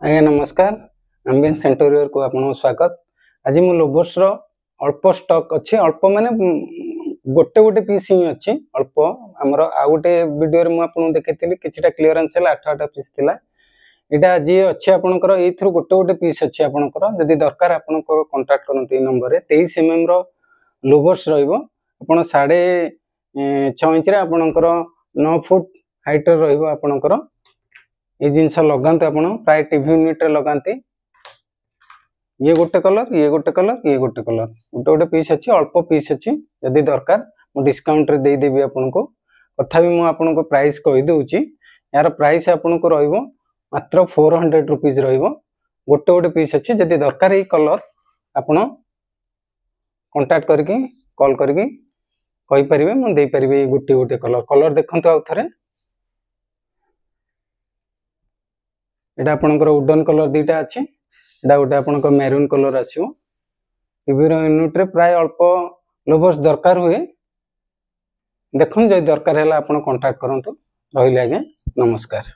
आज्ञा नमस्कार। Ambience interior को आपन स्वागत। आज मु लोबोस रो अल्प स्टॉक अच्छे अल्प माने गोटे गोटे पीस ही अच्छे अल्प हमर आ गोटे वीडियो रे मु आपन देखैतिली किछटा क्लियरेंस है 8-8 पीस थिला। एटा जे अच्छे आपनकर एथरो गोटे गोटे पीस अच्छे आपनकर जदि दरकार आपनकर कांटेक्ट करंतु ए नंबर रे 23 mm रो लोबोस रहइबो। आपन 6.5 इंच रे आपनकर 9 फुट हाइट रे रहइबो। आपनकर ये जिनस लगाते आप प्राय टीवी यूनिट रे लगाते ये गोटे कलर ये गोटे कलर ये गोटे कलर गोटे गोटे पीस अच्छी अल्प पीस अच्छी जदि दरकार मु डिस्काउंट रे दे देबी आपन को कथा भी मु आपन को प्राइस कहि दउची। यार प्राइस आपन को रहइबो मात्र 400 रुपीस रहइबो। गोटे गोटे पीस अच्छी जदि दरकार ये कलर आपन कांटेक्ट करके कॉल करके कहि परिबे मु दे परिबे गोटे गोटे कलर देखंतु आ थरे एटा आपनकर वुडन कलर दीटा अच्छी एटा गोटे आपनकर मैरून कलर आसीबो। टीवी रो यूनिट रे प्राय अल्प लोबोस दरकार हुए देखन जे दरकार हैला आपन कांटेक्ट करंतु। रहिला आज्ञा नमस्कार।